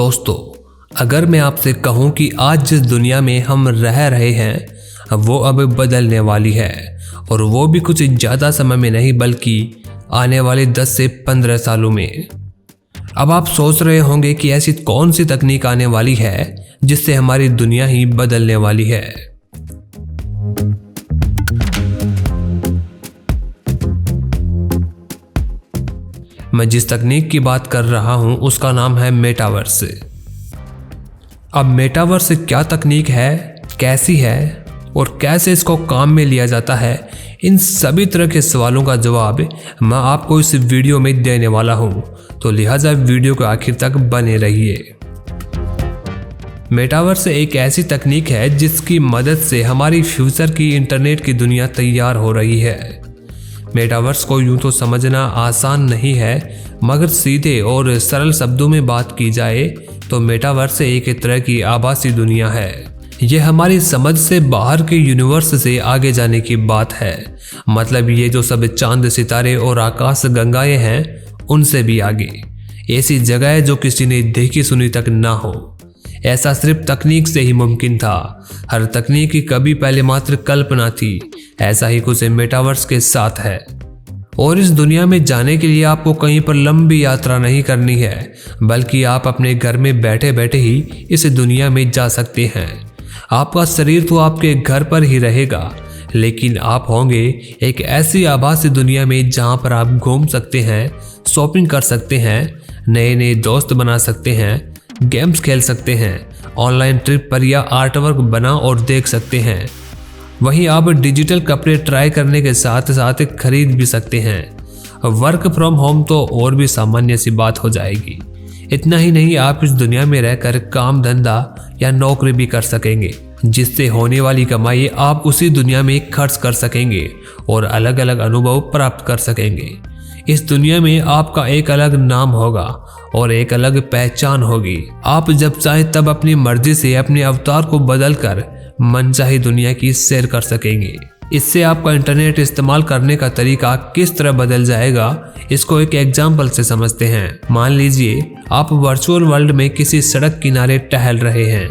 दोस्तों, अगर मैं आपसे कहूं कि आज जिस दुनिया में हम रह रहे हैं वो अब बदलने वाली है, और वो भी कुछ ज़्यादा समय में नहीं बल्कि आने वाले 10 से 15 सालों में। अब आप सोच रहे होंगे कि ऐसी कौन सी तकनीक आने वाली है जिससे हमारी दुनिया ही बदलने वाली है। मैं जिस तकनीक की बात कर रहा हूं उसका नाम है मेटावर्स। अब मेटावर्स क्या तकनीक है, कैसी है और कैसे इसको काम में लिया जाता है, इन सभी तरह के सवालों का जवाब मैं आपको इस वीडियो में देने वाला हूं, तो लिहाजा वीडियो को आखिर तक बने रहिए। मेटावर्स एक ऐसी तकनीक है जिसकी मदद से हमारी फ्यूचर की इंटरनेट की दुनिया तैयार हो रही है। मेटावर्स को यूं तो समझना आसान नहीं है, मगर सीधे और सरल शब्दों में बात की जाए तो मेटावर्स एक तरह की आभासी दुनिया है। यह हमारी समझ से बाहर के यूनिवर्स से आगे जाने की बात है। मतलब ये जो सब चांद, सितारे और आकाश गंगाएं हैं उनसे भी आगे, ऐसी जगह है जो किसी ने देखी सुनी तक ना हो। ऐसा सिर्फ तकनीक से ही मुमकिन था। हर तकनीक की कभी पहले मात्र कल्पना थी। ऐसा ही कुछ मेटावर्स के साथ है। और इस दुनिया में जाने के लिए आपको कहीं पर लंबी यात्रा नहीं करनी है, बल्कि आप अपने घर में बैठे बैठे ही इस दुनिया में जा सकते हैं। आपका शरीर तो आपके घर पर ही रहेगा, लेकिन आप होंगे एक ऐसी आभासी दुनिया में जहां पर आप घूम सकते हैं, शॉपिंग कर सकते हैं, नए नए दोस्त बना सकते हैं, गेम्स खेल सकते हैं, ऑनलाइन ट्रिप पर या आर्टवर्क बना और देख सकते हैं। वहीं आप डिजिटल कपड़े ट्राई करने के साथ साथ खरीद भी सकते हैं। वर्क फ्रॉम होम तो और भी सामान्य सी बात हो जाएगी। इतना ही नहीं, आप इस दुनिया में रहकर काम धंधा या नौकरी भी कर सकेंगे, जिससे होने वाली कमाई आप उसी दुनिया में खर्च कर सकेंगे और अलग अलग अनुभव प्राप्त कर सकेंगे। इस दुनिया में आपका एक अलग नाम होगा और एक अलग पहचान होगी। आप जब चाहे तब अपनी मर्जी से अपने अवतार को बदलकर मनचाही दुनिया की सैर कर सकेंगे। इससे आपका इंटरनेट इस्तेमाल करने का तरीका किस तरह बदल जाएगा, इसको एक एग्जाम्पल से समझते हैं। मान लीजिए आप वर्चुअल वर्ल्ड में किसी सड़क किनारे टहल रहे हैं।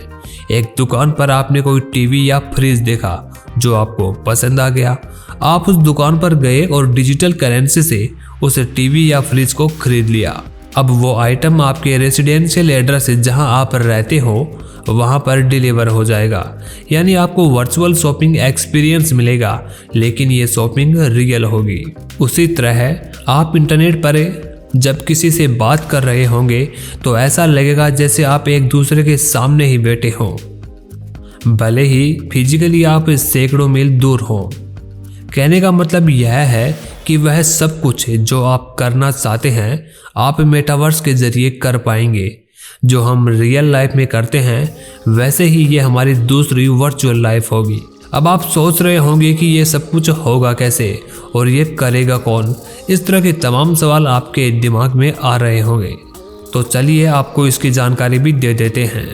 एक दुकान पर आपने कोई टीवी या फ्रिज देखा जो आपको पसंद आ गया। आप उस दुकान पर गए और डिजिटल करेंसी से उस टीवी या फ्रिज को खरीद लिया। अब वो आइटम आपके रेसिडेंशियल एड्रेस से जहां आप रहते हो वहां पर डिलीवर हो जाएगा। यानी आपको वर्चुअल शॉपिंग एक्सपीरियंस मिलेगा, लेकिन ये शॉपिंग रियल होगी। उसी तरह आप इंटरनेट पर जब किसी से बात कर रहे होंगे तो ऐसा लगेगा जैसे आप एक दूसरे के सामने ही बैठे हों, भले ही फिजिकली आप सैकड़ों मील दूर हों। कहने का मतलब यह है कि वह सब कुछ जो आप करना चाहते हैं आप मेटावर्स के जरिए कर पाएंगे। जो हम रियल लाइफ में करते हैं वैसे ही ये हमारी दूसरी वर्चुअल लाइफ होगी। अब आप सोच रहे होंगे कि ये सब कुछ होगा कैसे और ये करेगा कौन। इस तरह के तमाम सवाल आपके दिमाग में आ रहे होंगे, तो चलिए आपको इसकी जानकारी भी दे देते हैं।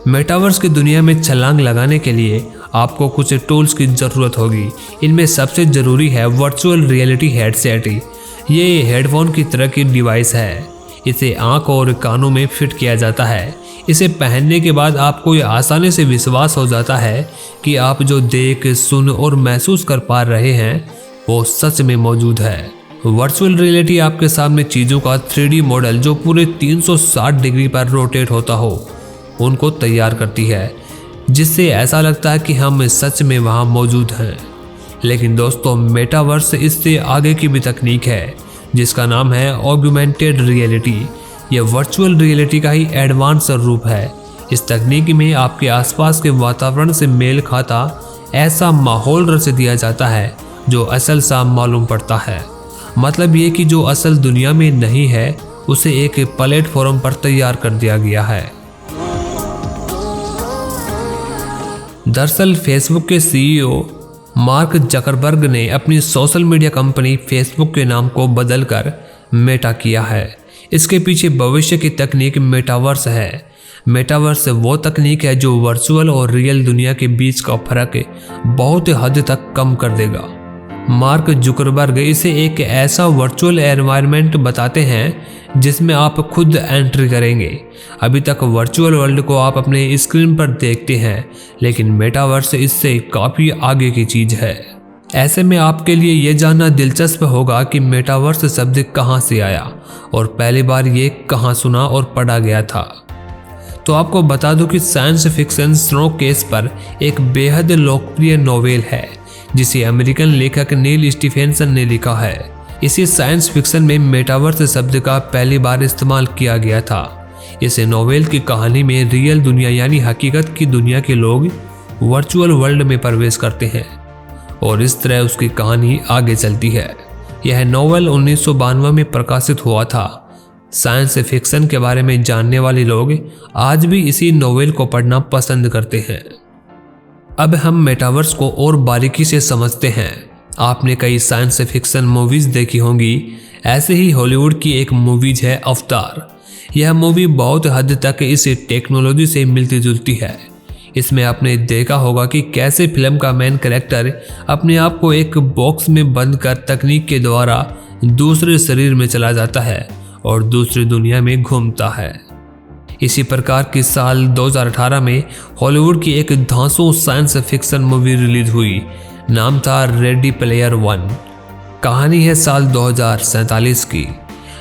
मेटावर्स की दुनिया में छलांग लगाने के लिए आपको कुछ टूल्स की ज़रूरत होगी। इनमें सबसे ज़रूरी है वर्चुअल रियलिटी हेडसेट। ये हेडफोन की तरह की डिवाइस है। इसे आँख और कानों में फिट किया जाता है। इसे पहनने के बाद आपको ये आसानी से विश्वास हो जाता है कि आप जो देख, सुन और महसूस कर पा रहे हैं वो सच में मौजूद है। वर्चुअल रियलिटी आपके सामने चीज़ों का 3D मॉडल जो पूरे 360 डिग्री पर रोटेट होता हो उनको तैयार करती है, जिससे ऐसा लगता है कि हम सच में वहाँ मौजूद हैं। लेकिन दोस्तों, मेटावर्स इससे आगे की भी तकनीक है जिसका नाम है ऑगमेंटेड रियलिटी। यह वर्चुअल रियलिटी का ही एडवांस रूप है। इस तकनीक में आपके आसपास के वातावरण से मेल खाता ऐसा माहौल रच दिया जाता है जो असल सा मालूम पड़ता है। मतलब ये कि जो असल दुनिया में नहीं है उसे एक प्लेटफॉर्म पर तैयार कर दिया गया है। दरअसल फेसबुक के CEO मार्क जकरबर्ग ने अपनी सोशल मीडिया कंपनी फेसबुक के नाम को बदलकर मेटा किया है। इसके पीछे भविष्य की तकनीक मेटावर्स है। मेटावर्स वो तकनीक है जो वर्चुअल और रियल दुनिया के बीच का फर्क बहुत हद तक कम कर देगा। मार्क जुकरबर्ग इसे एक ऐसा वर्चुअल एनवायरनमेंट बताते हैं जिसमें आप खुद एंट्री करेंगे। अभी तक वर्चुअल वर्ल्ड को आप अपने स्क्रीन पर देखते हैं, लेकिन मेटावर्स इससे काफ़ी आगे की चीज़ है। ऐसे में आपके लिए ये जानना दिलचस्प होगा कि मेटावर्स शब्द कहाँ से आया और पहली बार ये कहाँ सुना और पढ़ा गया था। तो आपको बता दूं कि साइंस फिक्शन स्नो केस पर एक बेहद लोकप्रिय नॉवेल है जिसे अमेरिकन लेखक नील स्टीफेंसन ने लिखा है। इसी साइंस फिक्शन में मेटावर्स शब्द का पहली बार इस्तेमाल किया गया था। इस नॉवेल की कहानी में रियल दुनिया यानी हकीकत की दुनिया के लोग वर्चुअल वर्ल्ड में प्रवेश करते हैं और इस तरह उसकी कहानी आगे चलती है। यह नॉवेल 1992 में प्रकाशित हुआ था। साइंस फिक्शन के बारे में जानने वाले लोग आज भी इसी नॉवेल को पढ़ना पसंद करते हैं। अब हम मेटावर्स को और बारीकी से समझते हैं। आपने कई साइंस फिक्शन मूवीज देखी होंगी। ऐसे ही हॉलीवुड की एक मूवीज है अवतार। यह मूवी बहुत हद तक इस टेक्नोलॉजी से मिलती जुलती है। इसमें आपने देखा होगा कि कैसे फिल्म का मेन कैरेक्टर अपने आप को एक बॉक्स में बंद कर तकनीक के द्वारा दूसरे शरीर में चला जाता है और दूसरी दुनिया में घूमता है। इसी प्रकार की साल 2018 में हॉलीवुड की एक धांसू साइंस फिक्शन मूवी रिलीज हुई। नाम था रेडी प्लेयर वन। कहानी है साल 2047 की।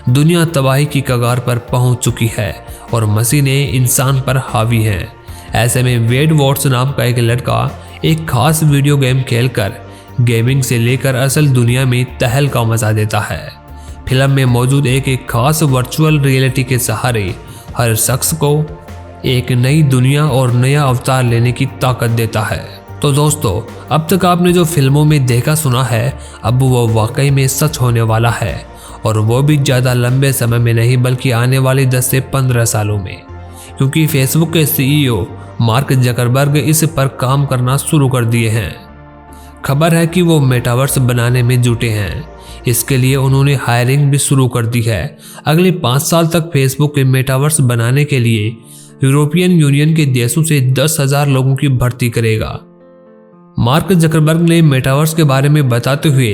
दुनिया तबाही की कगार पर पहुंच चुकी है और मशीनें इंसान पर हावी हैं। ऐसे में वेड वॉट्स नाम का एक लड़का एक खास वीडियो गेम खेलकर गेमिंग से लेकर असल दुनिया में तहलका मचा देता है। फिल्म में मौजूद एक खास वर्चुअल रियलिटी के सहारे हर शख्स को एक नई दुनिया और नया अवतार लेने की ताकत देता है। तो दोस्तों, अब तक आपने जो फिल्मों में देखा सुना है, अब वो वाकई में सच होने वाला है, और वो भी ज़्यादा लंबे समय में नहीं बल्कि आने वाले 10 से 15 सालों में, क्योंकि फेसबुक के CEO मार्क जकरबर्ग इस पर काम करना शुरू कर दिए हैं। खबर है कि वो मेटावर्स बनाने में जुटे हैं। इसके लिए उन्होंने हायरिंग भी शुरू कर दी है। अगले 5 साल तक फेसबुक के मेटावर्स बनाने के लिए यूरोपियन यूनियन के देशों से 10,000 लोगों की भर्ती करेगा। मार्क जकरबर्ग ने मेटावर्स के बारे में बताते हुए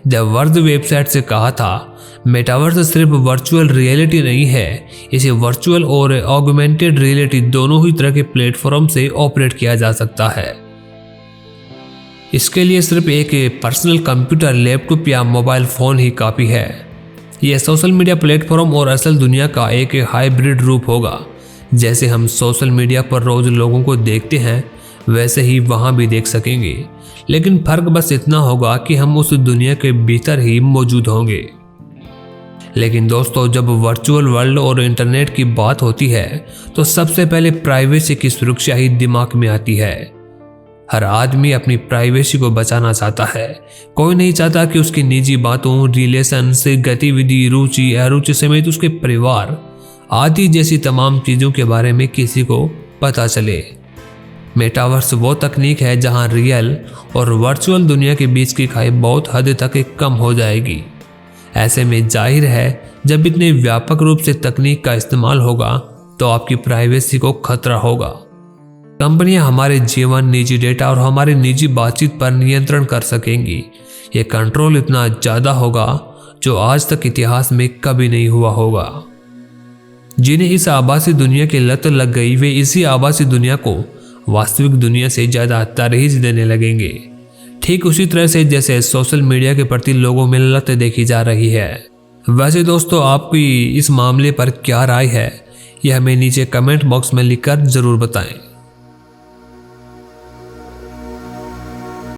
द वर्ल्ड वेबसाइट से कहा था, मेटावर्स सिर्फ वर्चुअल रियलिटी नहीं है, इसे वर्चुअल और ऑगमेंटेड रियलिटी दोनों ही तरह के प्लेटफॉर्म से ऑपरेट किया जा सकता है। इसके लिए सिर्फ एक पर्सनल कंप्यूटर, लैपटॉप या मोबाइल फ़ोन ही काफ़ी है। यह सोशल मीडिया प्लेटफॉर्म और असल दुनिया का एक हाइब्रिड रूप होगा। जैसे हम सोशल मीडिया पर रोज़ लोगों को देखते हैं, वैसे ही वहाँ भी देख सकेंगे, लेकिन फ़र्क बस इतना होगा कि हम उस दुनिया के भीतर ही मौजूद होंगे। लेकिन दोस्तों, जब वर्चुअल वर्ल्ड और इंटरनेट की बात होती है तो सबसे पहले प्राइवेसी की सुरक्षा ही दिमाग में आती है। हर आदमी अपनी प्राइवेसी को बचाना चाहता है। कोई नहीं चाहता कि उसकी निजी बातों, रिलेशन से गतिविधि, रुचि अरुचि समेत उसके परिवार आदि जैसी तमाम चीज़ों के बारे में किसी को पता चले। मेटावर्स वो तकनीक है जहां रियल और वर्चुअल दुनिया के बीच की खाई बहुत हद तक कम हो जाएगी। ऐसे में जाहिर है, जब इतने व्यापक रूप से तकनीक का इस्तेमाल होगा तो आपकी प्राइवेसी को खतरा होगा। कंपनियां हमारे जीवन, निजी डेटा और हमारी निजी बातचीत पर नियंत्रण कर सकेंगी। ये कंट्रोल इतना ज़्यादा होगा जो आज तक इतिहास में कभी नहीं हुआ होगा। जिन्हें इस आभासी दुनिया की लत लग गई, वे इसी आभासी दुनिया को वास्तविक दुनिया से ज़्यादा तरजीह देने लगेंगे। ठीक उसी तरह से जैसे सोशल मीडिया के प्रति लोगों में लत देखी जा रही है। वैसे दोस्तों, आपकी इस मामले पर क्या राय है, यह हमें नीचे कमेंट बॉक्स में लिखकर ज़रूर बताएं।